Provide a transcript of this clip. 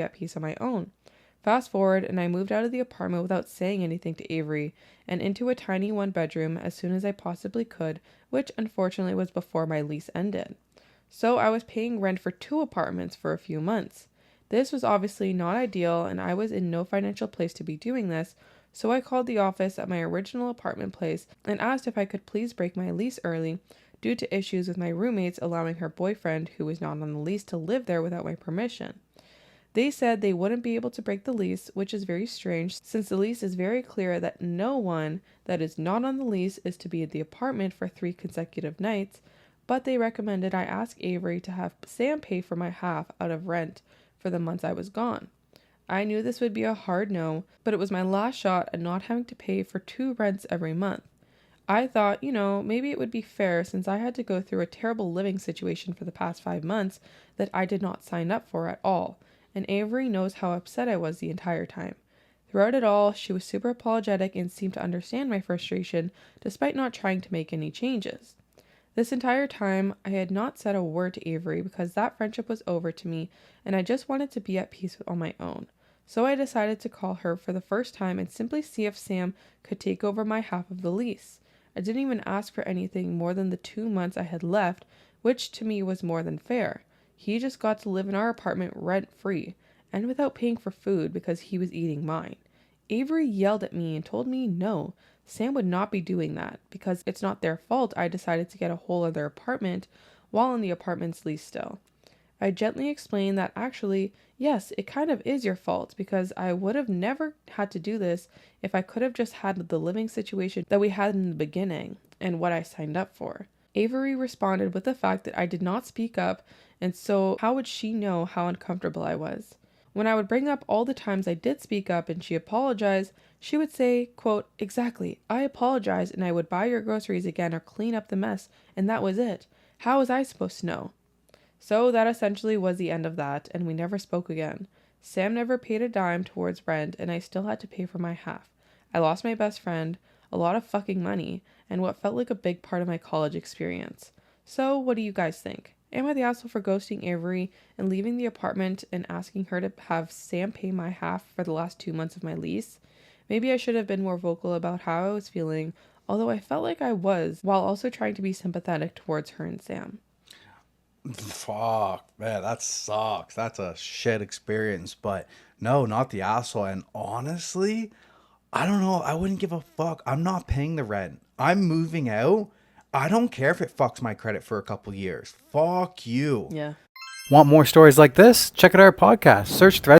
at peace on my own. Fast forward, and I moved out of the apartment without saying anything to Avery and into a tiny one bedroom as soon as I possibly could, which unfortunately was before my lease ended. So I was paying rent for 2 apartments for a few months. This was obviously not ideal, and I was in no financial place to be doing this, so I called the office at my original apartment place and asked if I could please break my lease early due to issues with my roommates allowing her boyfriend, who was not on the lease, to live there without my permission. They said they wouldn't be able to break the lease, which is very strange since the lease is very clear that no one that is not on the lease is to be at the apartment for 3 consecutive nights, but they recommended I ask Avery to have Sam pay for my half out of rent for the months I was gone. I knew this would be a hard no, but it was my last shot at not having to pay for 2 rents every month. I thought, maybe it would be fair since I had to go through a terrible living situation for the past 5 months that I did not sign up for at all, and Avery knows how upset I was the entire time. Throughout it all, she was super apologetic and seemed to understand my frustration despite not trying to make any changes. This entire time, I had not said a word to Avery because that friendship was over to me and I just wanted to be at peace on my own. So I decided to call her for the first time and simply see if Sam could take over my half of the lease. I didn't even ask for anything more than the 2 months I had left, which to me was more than fair. He just got to live in our apartment rent-free and without paying for food because he was eating mine. Avery yelled at me and told me no, Sam would not be doing that because it's not their fault I decided to get a whole other apartment while in the apartment's lease still. I gently explained that actually, yes, it kind of is your fault because I would have never had to do this if I could have just had the living situation that we had in the beginning and what I signed up for. Avery responded with the fact that I did not speak up, and so how would she know how uncomfortable I was? When I would bring up all the times I did speak up and she apologized, she would say, quote, "Exactly, I apologize and I would buy your groceries again or clean up the mess, and that was it. How was I supposed to know?" So that essentially was the end of that, and we never spoke again. Sam never paid a dime towards rent, and I still had to pay for my half. I lost my best friend, a lot of fucking money, and what felt like a big part of my college experience. So what do you guys think? Am I the asshole for ghosting Avery and leaving the apartment and asking her to have Sam pay my half for the last 2 months of my lease? Maybe I should have been more vocal about how I was feeling, although I felt like I was, while also trying to be sympathetic towards her and Sam. Fuck, man, that sucks. That's a shit experience. But no, not the asshole. And honestly, I don't know. I wouldn't give a fuck. I'm not paying the rent. I'm moving out. I don't care if it fucks my credit for a couple years. Fuck you. Yeah. Want more stories like this? Check out our podcast. Search Thread